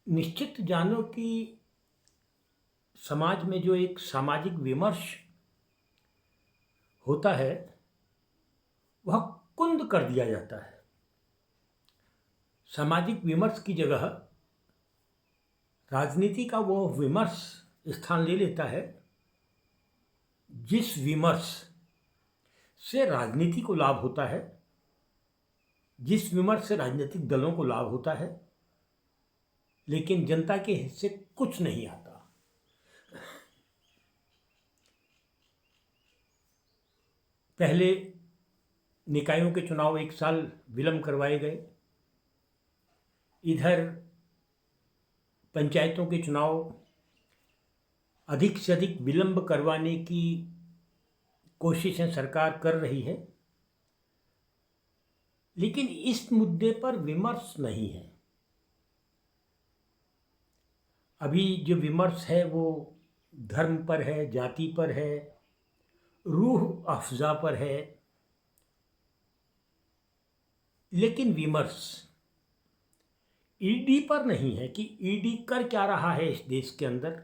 निश्चित जानो कि समाज में जो एक सामाजिक विमर्श होता है वह कुंद कर दिया जाता है। सामाजिक विमर्श की जगह राजनीति का वो विमर्श स्थान ले लेता है जिस विमर्श से राजनीति को लाभ होता है, जिस विमर्श से राजनीतिक दलों को लाभ होता है, लेकिन जनता के हिस्से कुछ नहीं आता। पहले निकायों के चुनाव 1 साल विलंब करवाए गए। इधर पंचायतों के चुनाव अधिक से अधिक विलंब करवाने की कोशिशें सरकार कर रही है, लेकिन इस मुद्दे पर विमर्श नहीं है। अभी जो विमर्श है वो धर्म पर है, जाति पर है, रूह अफ़ज़ा पर है, लेकिन विमर्श ईडी पर नहीं है कि ईडी कर क्या रहा है इस देश के अंदर।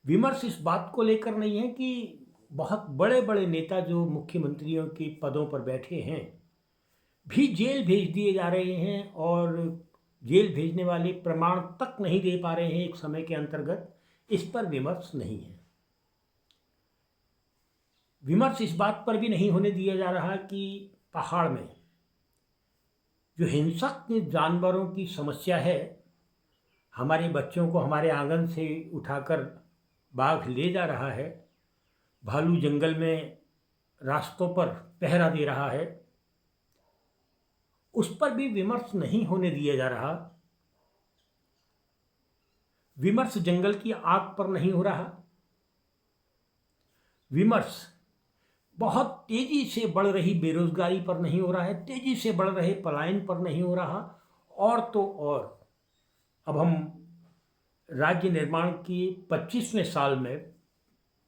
विमर्श इस बात को लेकर नहीं है कि बहुत बड़े बड़े नेता जो मुख्यमंत्रियों के पदों पर बैठे हैं भी जेल भेज दिए जा रहे हैं और जेल भेजने वाले प्रमाण तक नहीं दे पा रहे हैं एक समय के अंतर्गत। इस पर विमर्श नहीं है। विमर्श इस बात पर भी नहीं होने दिया जा रहा कि पहाड़ में जो हिंसक जानवरों की समस्या है, हमारे बच्चों को हमारे आंगन से उठाकर बाघ ले जा रहा है, भालू जंगल में रास्तों पर पहरा दे रहा है, उस पर भी विमर्श नहीं होने दिया जा रहा। विमर्श जंगल की आग पर नहीं हो रहा। विमर्श बहुत तेजी से बढ़ रही बेरोजगारी पर नहीं हो रहा है, तेजी से बढ़ रहे पलायन पर नहीं हो रहा। और तो और अब हम राज्य निर्माण की 25वें साल में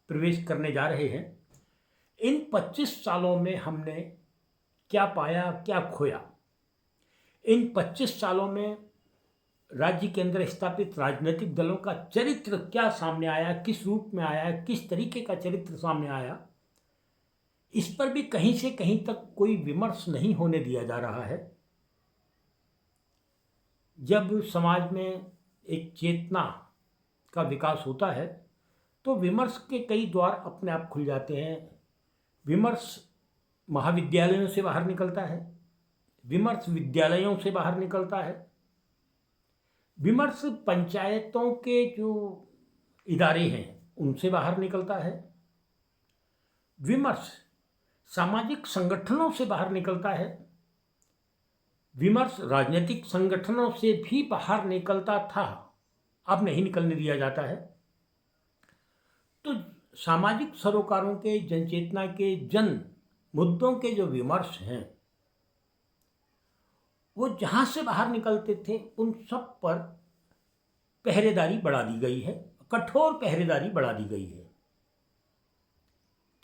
प्रवेश करने जा रहे हैं। इन 25 सालों में हमने क्या पाया, क्या खोया? इन 25 सालों में राज्य के अंदर स्थापित राजनीतिक दलों का चरित्र क्या सामने आया, किस रूप में आया, किस तरीके का चरित्र सामने आया, इस पर भी कहीं से कहीं तक कोई विमर्श नहीं होने दिया जा रहा है। जब समाज में एक चेतना का विकास होता है तो विमर्श के कई द्वार अपने आप खुल जाते हैं। विमर्श महाविद्यालयों से बाहर निकलता है, विमर्श विद्यालयों से बाहर निकलता है, विमर्श पंचायतों के जो इदारे हैं उनसे बाहर निकलता है, विमर्श सामाजिक संगठनों से बाहर निकलता है, विमर्श राजनीतिक संगठनों से भी बाहर निकलता था, अब नहीं निकलने दिया जाता है। तो सामाजिक सरोकारों के, जनचेतना के, जन मुद्दों के जो विमर्श हैं वो जहाँ से बाहर निकलते थे उन सब पर पहरेदारी बढ़ा दी गई है, कठोर पहरेदारी बढ़ा दी गई है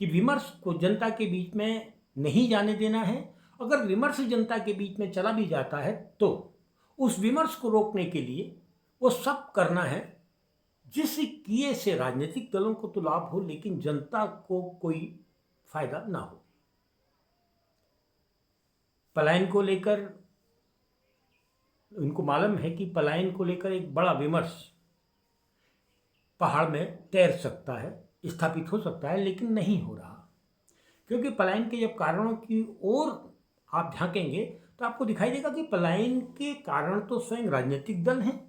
कि विमर्श को जनता के बीच में नहीं जाने देना है। अगर विमर्श जनता के बीच में चला भी जाता है तो उस विमर्श को रोकने के लिए वो सब करना है जिस किए से राजनीतिक दलों को तो लाभ हो लेकिन जनता को कोई फायदा ना हो। पलायन को लेकर उनको मालूम है कि पलायन को लेकर एक बड़ा विमर्श पहाड़ में तैर सकता है, स्थापित हो सकता है, लेकिन नहीं हो रहा। क्योंकि पलायन के जब कारणों की ओर आप झांकेंगे तो आपको दिखाई देगा कि पलायन के कारण तो स्वयं राजनीतिक दल हैं।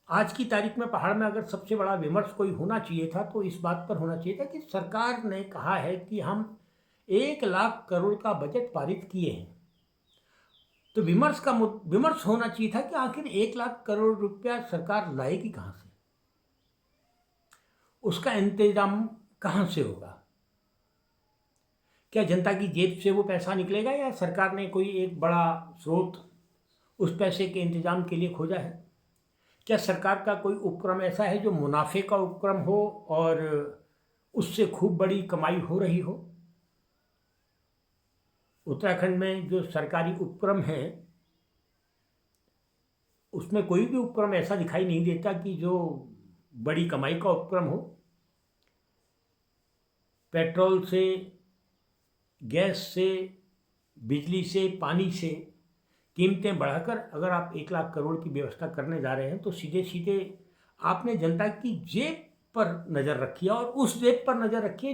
आज की तारीख में पहाड़ में अगर सबसे बड़ा विमर्श कोई होना चाहिए था तो इस बात पर होना चाहिए था कि सरकार ने कहा है कि हम 1 लाख करोड़ का बजट पारित किए हैं, तो विमर्श होना चाहिए था कि आखिर 1 लाख करोड़ रुपया सरकार लाएगी कहाँ से, उसका इंतजाम कहाँ से होगा, क्या जनता की जेब से वो पैसा निकलेगा या सरकार ने कोई एक बड़ा स्रोत उस पैसे के इंतजाम के लिए खोजा है, क्या सरकार का कोई उपक्रम ऐसा है जो मुनाफे का उपक्रम हो और उससे खूब बड़ी कमाई हो रही हो। उत्तराखंड में जो सरकारी उपक्रम हैं उसमें कोई भी उपक्रम ऐसा दिखाई नहीं देता कि जो बड़ी कमाई का उपक्रम हो। पेट्रोल से, गैस से, बिजली से, पानी से कीमतें बढ़ाकर अगर आप 1 लाख करोड़ की व्यवस्था करने जा रहे हैं तो सीधे सीधे आपने जनता की जेब पर नज़र रखी है, और उस जेब पर नज़र रखिए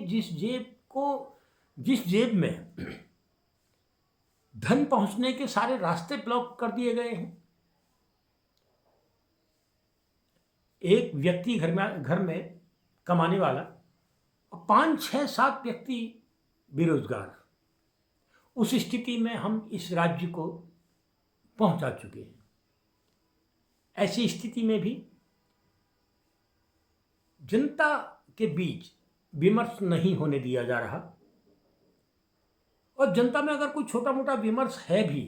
जिस जेब में धन पहुंचने के सारे रास्ते ब्लॉक कर दिए गए हैं। एक व्यक्ति घर में कमाने वाला और 5, 6, 7 व्यक्ति बेरोजगार, उस स्थिति में हम इस राज्य को पहुंचा चुके हैं। ऐसी स्थिति में भी जनता के बीच विमर्श नहीं होने दिया जा रहा, और जनता में अगर कोई छोटा मोटा विमर्श है भी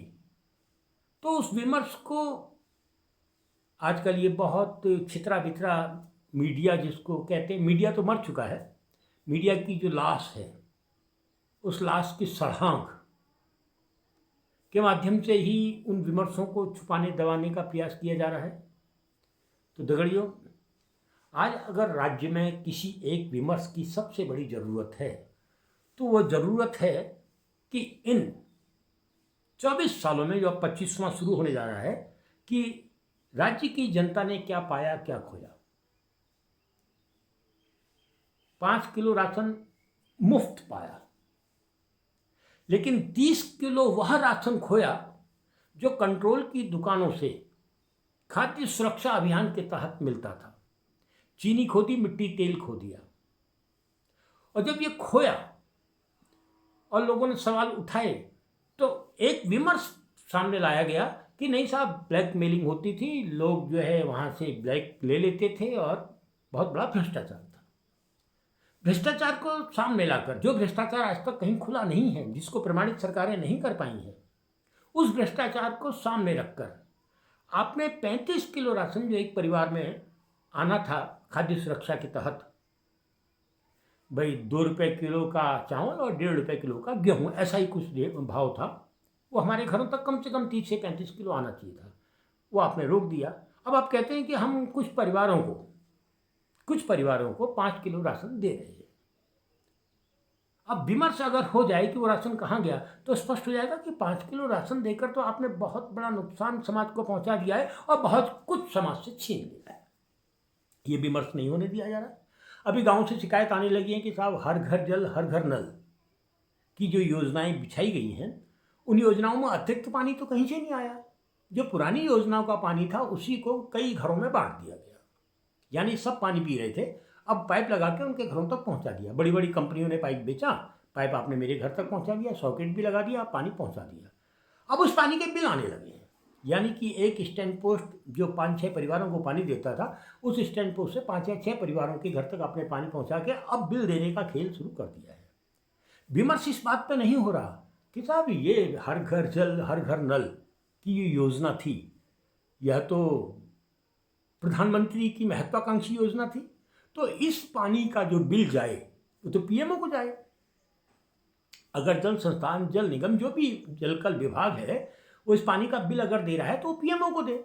तो उस विमर्श को आजकल ये बहुत छितरा बितरा मीडिया, जिसको कहते हैं, मीडिया तो मर चुका है, मीडिया की जो लाश है उस लाश की सड़ांक के माध्यम से ही उन विमर्शों को छुपाने दबाने का प्रयास किया जा रहा है। तो दगड़ियों, आज अगर राज्य में किसी एक विमर्श की सबसे बड़ी ज़रूरत है तो वो ज़रूरत है कि इन 24 सालों में, जो अब 25वां शुरू होने जा रहा है, कि राज्य की जनता ने क्या पाया क्या खोया। 5 किलो राशन मुफ्त पाया, लेकिन 30 किलो वह राशन खोया जो कंट्रोल की दुकानों से खाद्य सुरक्षा अभियान के तहत मिलता था। चीनी खो दी, मिट्टी तेल खो दिया। और जब ये खोया और लोगों ने सवाल उठाए तो एक विमर्श सामने लाया गया कि नहीं साहब, ब्लैकमेलिंग होती थी, लोग जो है वहाँ से ब्लैक ले लेते थे और बहुत बड़ा भ्रष्टाचार था। भ्रष्टाचार को सामने लाकर, जो भ्रष्टाचार आज तक कहीं खुला नहीं है, जिसको प्रमाणित सरकारें नहीं कर पाई हैं, उस भ्रष्टाचार को सामने रखकर आपने 35 किलो राशन जो एक परिवार में आना था खाद्य सुरक्षा के तहत, भाई 2 रुपये किलो का चावल और 1.5 रुपये किलो का गेहूँ, ऐसा ही कुछ भाव था, वो हमारे घरों तक कम से कम 30 से 35 किलो आना चाहिए था, वो आपने रोक दिया। अब आप कहते हैं कि हम कुछ परिवारों को 5 किलो राशन दे रहे हैं। अब विमर्श अगर हो जाए कि वो राशन कहाँ गया, तो स्पष्ट हो जाएगा कि 5 किलो राशन देकर तो आपने बहुत बड़ा नुकसान समाज को पहुंचा दिया है और बहुत कुछ समाज से छीन लिया है। ये विमर्श नहीं होने दिया जा रहा। अभी गांव से शिकायत आने लगी है कि साहब, हर घर जल हर घर नल की जो योजनाएं बिछाई गई हैं, उन योजनाओं में अतिरिक्त पानी तो कहीं से नहीं आया। जो पुरानी योजनाओं का पानी था उसी को कई घरों में बांट दिया गया, यानी सब पानी पी रहे थे, अब पाइप लगा के उनके घरों तक पहुंचा दिया। बड़ी बड़ी कंपनियों ने पाइप बेचा, पाइप आपने मेरे घर तक पहुंचा दिया, सॉकेट भी लगा दिया, पानी पहुंचा दिया। अब उस पानी के बिल आने लगे हैं, यानी कि एक स्टैंड पोस्ट जो 5-6 परिवारों को पानी देता था, उस स्टैंड पोस्ट से 5 या 6 परिवारों के घर तक आपने पानी पहुंचा के अब बिल देने का खेल शुरू कर दिया है। विमर्श इस बात पर नहीं हो रहा कि साहब, ये हर घर जल हर घर नल की ये योजना थी, यह तो प्रधानमंत्री की महत्वाकांक्षी योजना थी, तो इस पानी का जो बिल जाए वो तो पीएमओ को जाए। अगर जल संस्थान, जल निगम, जो भी जलकल विभाग है, वो इस पानी का बिल अगर दे रहा है तो वो पीएमओ को दे,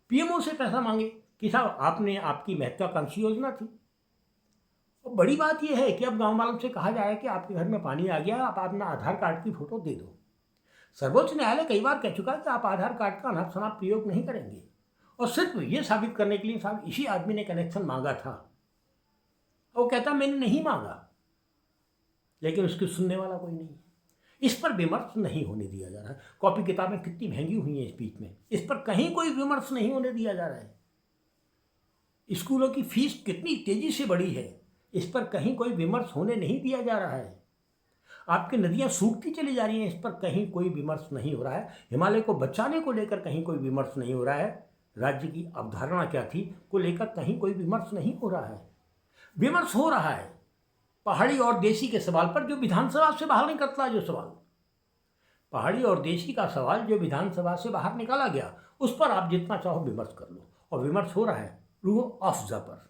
पीएमओ से पैसा मांगे कि साहब आपकी महत्वाकांक्षी योजना थी। और बड़ी बात यह है कि अब गांव वालों से कहा जाए कि आपके घर में पानी आ गया, आप अपना आधार कार्ड की फोटो दे दो। सर्वोच्च न्यायालय कई बार कह चुका है कि आप आधार कार्ड का अनाप शनाप प्रयोग नहीं करेंगे, और सिर्फ ये साबित करने के लिए साहब इसी आदमी ने कनेक्शन मांगा था, वो कहता मैंने नहीं मांगा, लेकिन उसकी सुनने वाला कोई नहीं है। इस पर विमर्श नहीं होने दिया जा रहा है। कॉपी किताबें कितनी महंगी हुई हैं इस बीच में, इस पर कहीं कोई विमर्श नहीं होने दिया जा रहा है। स्कूलों की फीस कितनी तेजी से बढ़ी है, इस पर कहीं कोई विमर्श होने नहीं दिया जा रहा है। आपकी नदियां सूखती चली जा रही हैं, इस पर कहीं कोई विमर्श नहीं हो रहा है। हिमालय को बचाने को लेकर कहीं कोई विमर्श नहीं हो रहा है। राज्य की अवधारणा क्या थी को लेकर कहीं कोई विमर्श नहीं हो रहा है। विमर्श हो रहा है पहाड़ी और देशी के सवाल पर, जो विधानसभा से बाहर निकलता है। जो सवाल पहाड़ी और देशी का सवाल जो विधानसभा से बाहर निकाला गया, उस पर आप जितना चाहो विमर्श कर लो, और विमर्श हो रहा है रूह अफ़ज़ा पर,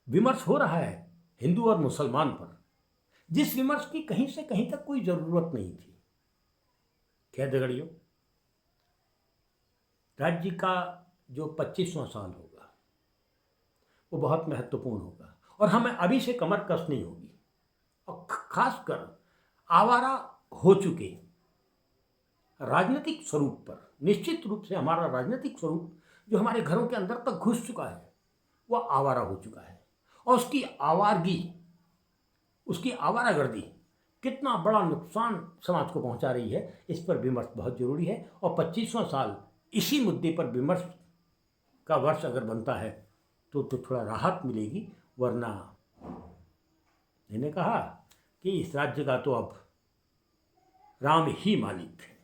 विमर्श हो रहा है हिंदू और मुसलमान पर, जिस विमर्श की कहीं से कहीं तक कोई जरूरत नहीं थी। क्या दगड़ियों, राज्य का जो 25वां साल होगा वो बहुत महत्वपूर्ण होगा और हमें अभी से कमर कसनी होगी। और खासकर आवारा हो चुके राजनीतिक स्वरूप पर, निश्चित रूप से हमारा राजनीतिक स्वरूप जो हमारे घरों के अंदर तक घुस चुका है वह आवारा हो चुका है और उसकी आवारगी, उसकी आवारागर्दी कितना बड़ा नुकसान समाज को पहुंचा रही है, इस पर विमर्श बहुत जरूरी है। और 25वां साल इसी मुद्दे पर विमर्श का वर्ष अगर बनता है तो थोड़ा राहत मिलेगी, वरना मैंने कहा कि इस राज्य का तो अब राम ही मालिक है।